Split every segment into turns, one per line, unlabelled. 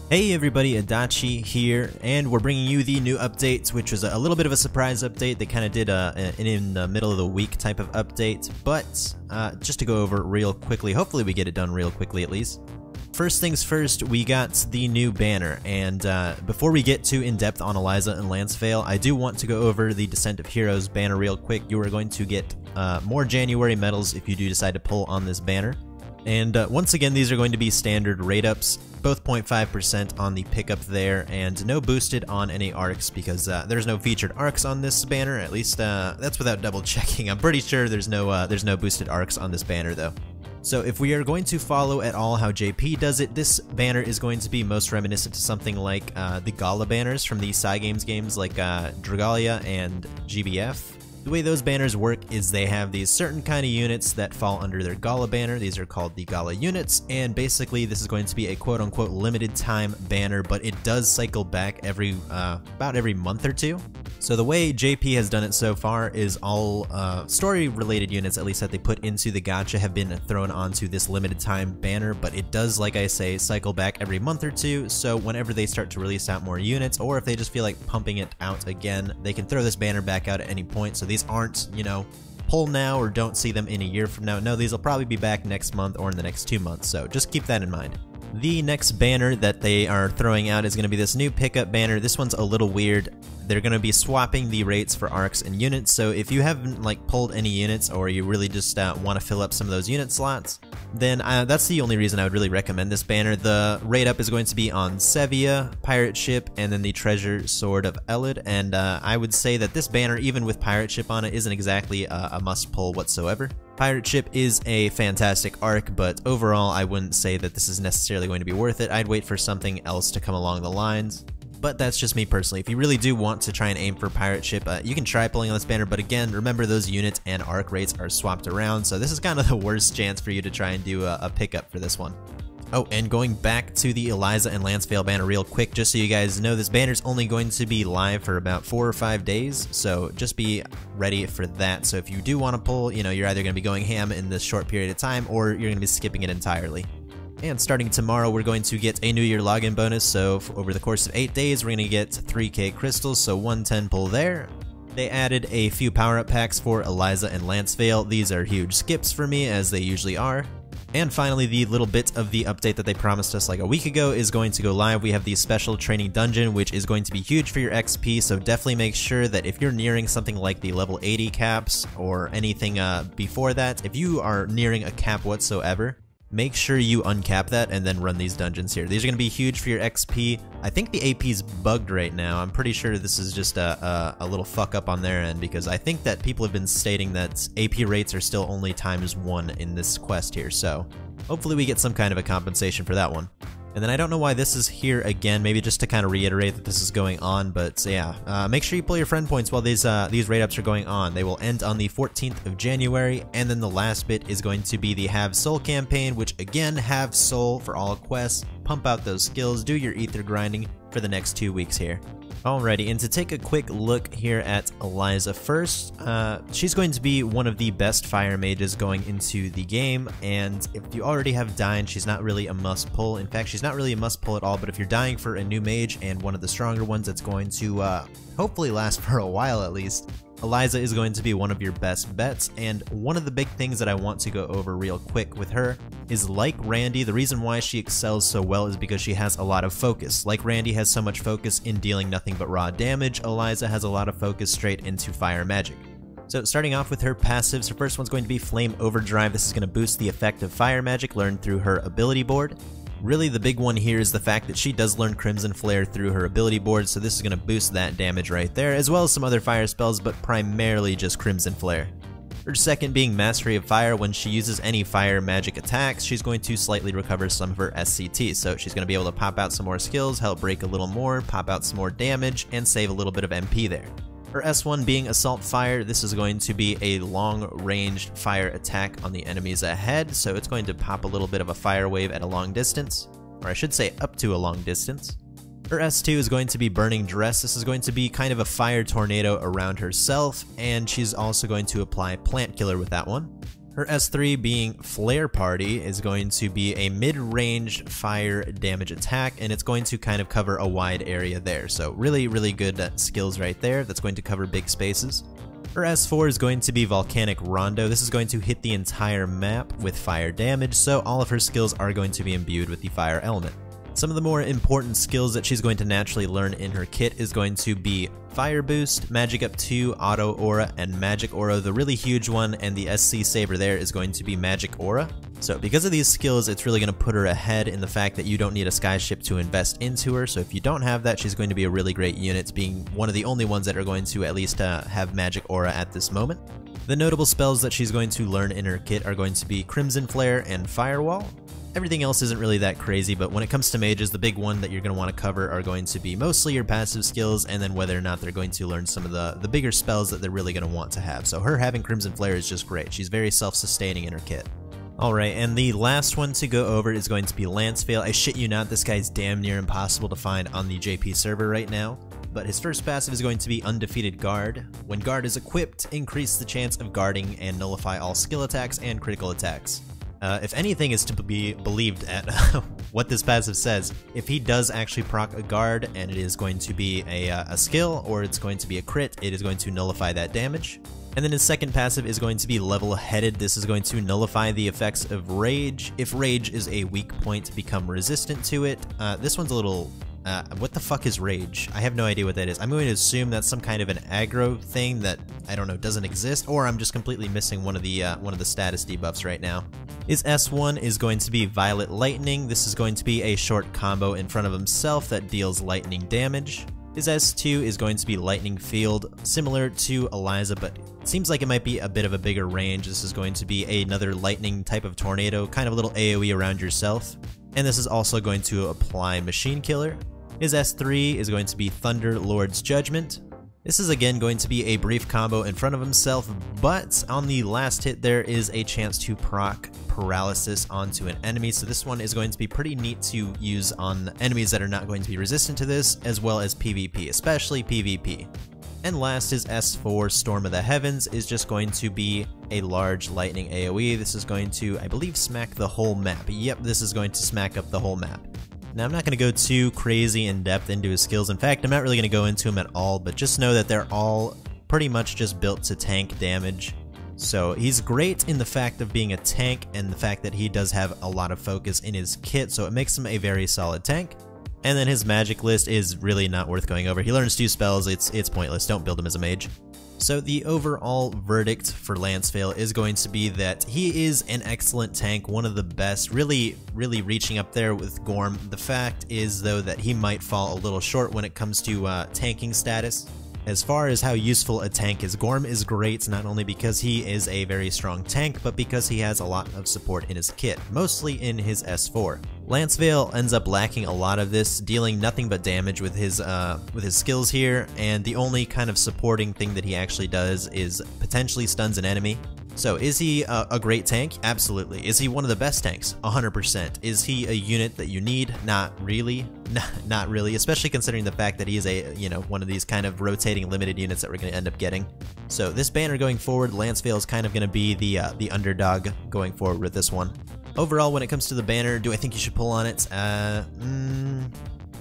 Hey everybody, Adachi here, and we're bringing you the new update, which was a little bit of a surprise update. They kind of did an in the middle of the week type of update, but just to go over it real quickly, hopefully we get it done real quickly at least. First things first, we got the new banner, and before we get too in-depth on Eliza and Lanceveil, I do want to go over the Descent of Heroes banner real quick. You are going to get more January medals if you do decide to pull on this banner. And once again, these are going to be standard rate-ups, both 0.5% on the pickup there, and no boosted on any arcs because there's no featured arcs on this banner. At least that's without double checking. I'm pretty sure there's no boosted arcs on this banner though. So if we are going to follow at all how JP does it, this banner is going to be most reminiscent to something like the Gala banners from the Cygames games like Dragalia and GBF. The way those banners work is they have these certain kind of units that fall under their Gala banner. These are called the Gala units, and basically this is going to be a quote-unquote limited time banner, but it does cycle back every about every month or two. So the way JP has done it so far is all story-related units, at least that they put into the gacha, have been thrown onto this limited time banner, but it does, like I say, cycle back every month or two, so whenever they start to release out more units, or if they just feel like pumping it out again, they can throw this banner back out at any point. So these aren't, you know, pull now or don't see them in a year from now. No, these will probably be back next month or in the next 2 months, so just keep that in mind. The next banner that they are throwing out is going to be this new pickup banner. This one's a little weird. They're going to be swapping the rates for arcs and units, so if you haven't pulled any units or you really just want to fill up some of those unit slots, then that's the only reason I would really recommend this banner. The rate up is going to be on Sevilla, Pirate Ship, and then the Treasure Sword of Elid, and I would say that this banner, even with Pirate Ship on it, isn't exactly a must-pull whatsoever. Pirate Ship is a fantastic arc, but overall I wouldn't say that this is necessarily going to be worth it. I'd wait for something else to come along the lines. But that's just me personally. If you really do want to try and aim for Pirate Ship, you can try pulling on this banner, but again, remember those unit and arc rates are swapped around, so this is kind of the worst chance for you to try and do a pickup for this one. Oh, and going back to the Eliza and Lanceveil banner real quick, just so you guys know, this banner's only going to be live for about 4 or 5 days, so just be ready for that. So if you do want to pull, you know, you're either going to be going ham in this short period of time, or you're going to be skipping it entirely. And starting tomorrow, we're going to get a New Year login bonus, so over the course of 8 days, we're going to get 3k crystals, so 110 pull there. They added a few power-up packs for Eliza and Lanceveil. These are huge skips for me, as they usually are. And finally, the little bit of the update that they promised us like a week ago is going to go live. We have the special training dungeon, which is going to be huge for your XP, so definitely make sure that if you're nearing something like the level 80 caps or anything before that, if you are nearing a cap whatsoever, make sure you uncap that and then run these dungeons here. These are going to be huge for your XP. I think the AP is bugged right now. I'm pretty sure this is just a little fuck up on their end, because I think that people have been stating that AP rates are still only ×1 in this quest here, so hopefully we get some kind of a compensation for that one. And then I don't know why this is here again, maybe just to kind of reiterate that this is going on, but yeah, make sure you pull your friend points while these rate-ups are going on. They will end on the 14th of January, and then the last bit is going to be the Have Soul campaign, which again, have Soul for all quests, pump out those skills, do your ether grinding for the next 2 weeks here. Alrighty, and to take a quick look here at Eliza first, she's going to be one of the best fire mages going into the game, and if you already have Dyne, she's not really a must-pull. In fact, she's not really a must-pull at all, but if you're dying for a new mage and one of the stronger ones that's going to hopefully last for a while at least, Eliza is going to be one of your best bets. And one of the big things that I want to go over real quick with her is, like Randy, the reason why she excels so well is because she has a lot of focus. Like Randy has so much focus in dealing nothing but raw damage, Eliza has a lot of focus straight into fire magic. So starting off with her passives, her first one's going to be Flame Overdrive. This is going to boost the effect of fire magic learned through her ability board. Really, the big one here is the fact that she does learn Crimson Flare through her ability board, so this is going to boost that damage right there, as well as some other fire spells, but primarily just Crimson Flare. Her second being Mastery of Fire. When she uses any fire magic attacks, she's going to slightly recover some of her SCT, so she's going to be able to pop out some more skills, help break a little more, pop out some more damage, and save a little bit of MP there. Her S1 being Assault Fire, this is going to be a long-ranged fire attack on the enemies ahead, so it's going to pop a little bit of a fire wave at a long distance, or I should say up to a long distance. Her S2 is going to be Burning Dress. This is going to be kind of a fire tornado around herself, and she's also going to apply Plant Killer with that one. Her S3 being Flare Party is going to be a mid-range fire damage attack, and it's going to kind of cover a wide area there. So really, really good skills right there. That's going to cover big spaces. Her S4 is going to be Volcanic Rondo. This is going to hit the entire map with fire damage, so all of her skills are going to be imbued with the fire element. Some of the more important skills that she's going to naturally learn in her kit is going to be Fire Boost, Magic Up 2, Auto Aura, and Magic Aura. The really huge one and the SC Saber there is going to be Magic Aura. So because of these skills, it's really going to put her ahead in the fact that you don't need a skyship to invest into her. So if you don't have that, she's going to be a really great unit, being one of the only ones that are going to at least have Magic Aura at this moment. The notable spells that she's going to learn in her kit are going to be Crimson Flare and Firewall. Everything else isn't really that crazy, but when it comes to mages, the big one that you're going to want to cover are going to be mostly your passive skills, and then whether or not they're going to learn some of the bigger spells that they're really going to want to have. So her having Crimson Flare is just great. She's very self-sustaining in her kit. Alright, and the last one to go over is going to be Lanceveil. I shit you not, this guy's damn near impossible to find on the JP server right now. But his first passive is going to be Undefeated Guard. When Guard is equipped, increase the chance of guarding and nullify all skill attacks and critical attacks. If anything is to be believed at what this passive says, if he does actually proc a guard and it is going to be a skill or it's going to be a crit, it is going to nullify that damage. And then his second passive is going to be Level-Headed. This is going to nullify the effects of Rage. If Rage is a weak point, become resistant to it. This one's a little... what the fuck is Rage? I have no idea what that is. I'm going to assume that's some kind of an aggro thing that, I don't know, doesn't exist, or I'm just completely missing one of the status debuffs right now. His S1 is going to be Violet Lightning. This is going to be a short combo in front of himself that deals lightning damage. His S2 is going to be Lightning Field, similar to Eliza, but it seems like it might be a bit of a bigger range. This is going to be another lightning type of tornado, kind of a little AoE around yourself. And this is also going to apply Machine Killer. His S3 is going to be Thunder Lord's Judgment. This is again going to be a brief combo in front of himself, but on the last hit there is a chance to proc Paralysis onto an enemy, so this one is going to be pretty neat to use on enemies that are not going to be resistant to this, as well as PvP, especially PvP. And last, his S4, Storm of the Heavens, is just going to be a large lightning AoE. This is going to, I believe, smack the whole map. Yep, this is going to smack up the whole map. Now, I'm not going to go too crazy in depth into his skills. In fact, I'm not really going to go into them at all, but just know that they're all pretty much just built to tank damage. So he's great in the fact of being a tank and the fact that he does have a lot of focus in his kit, so it makes him a very solid tank. And then his magic list is really not worth going over. He learns 2 spells, it's pointless, don't build him as a mage. So the overall verdict for Lanceveil is going to be that he is an excellent tank, one of the best, really reaching up there with Gorm. The fact is, though, that he might fall a little short when it comes to tanking status. As far as how useful a tank is, Gorm is great not only because he is a very strong tank, but because he has a lot of support in his kit, mostly in his S4. Lanceveil ends up lacking a lot of this, dealing nothing but damage with his skills here, and the only kind of supporting thing that he actually does is potentially stuns an enemy. So is he a great tank? Absolutely. Is he one of the best tanks? 100%. Is he a unit that you need? Not really. Not really, especially considering the fact that he is one of these kind of rotating limited units that we're going to end up getting. So this banner going forward, Lanceveil is kind of going to be the underdog going forward with this one. Overall, when it comes to the banner, do I think you should pull on it?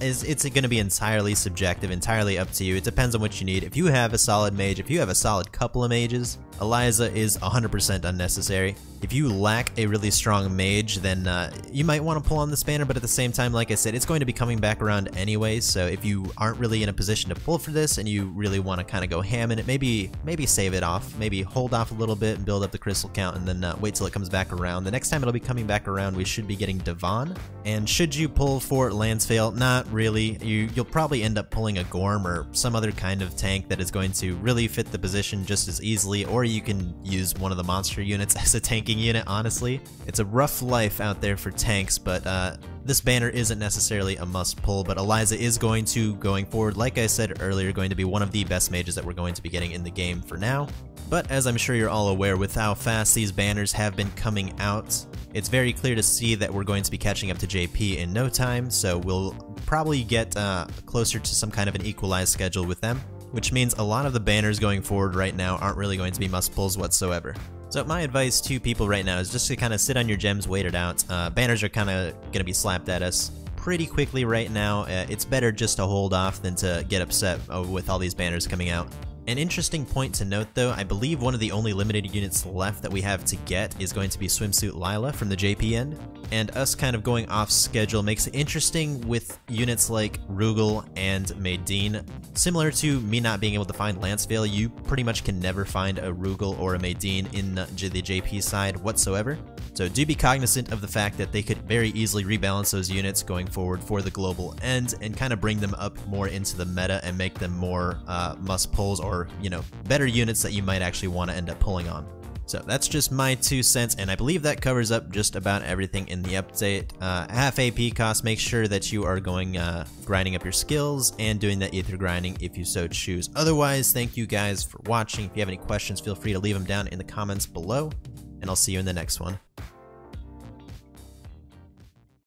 It's going to be entirely subjective, entirely up to you. It depends on what you need. If you have a solid mage, if you have a solid couple of mages, Eliza is 100% unnecessary. If you lack a really strong mage, then you might want to pull on this banner, but at the same time, like I said, it's going to be coming back around anyway, so if you aren't really in a position to pull for this and you really want to kind of go ham in it, maybe save it off, maybe hold off a little bit and build up the crystal count and then wait till it comes back around. The next time it'll be coming back around, we should be getting Devon. And should you pull for Lanceveil? Not really. You'll probably end up pulling a Gorm or some other kind of tank that is going to really fit the position just as easily, or you can use one of the monster units as a tanking unit, honestly. It's a rough life out there for tanks, but this banner isn't necessarily a must pull, but Eliza is going forward, like I said earlier, going to be one of the best mages that we're going to be getting in the game for now. But as I'm sure you're all aware, with how fast these banners have been coming out, it's very clear to see that we're going to be catching up to JP in no time, so we'll probably get closer to some kind of an equalized schedule with them, which means a lot of the banners going forward right now aren't really going to be must pulls whatsoever. So my advice to people right now is just to kind of sit on your gems, wait it out. Banners are kind of going to be slapped at us pretty quickly right now. It's better just to hold off than to get upset with all these banners coming out. An interesting point to note though, I believe one of the only limited units left that we have to get is going to be Swimsuit Lila from the JP end, and us kind of going off schedule makes it interesting with units like Rugal and Maydeen. Similar to me not being able to find Lanceveil, you pretty much can never find a Rugal or a Maydeen in the JP side whatsoever. So do be cognizant of the fact that they could very easily rebalance those units going forward for the global end and kind of bring them up more into the meta and make them more must pulls or, you know, better units that you might actually want to end up pulling on. So that's just my 2 cents, and I believe that covers up just about everything in the update. Half AP cost, make sure that you are going grinding up your skills and doing that ether grinding if you so choose. Otherwise, thank you guys for watching. If you have any questions, feel free to leave them down in the comments below, and I'll see you in the next one.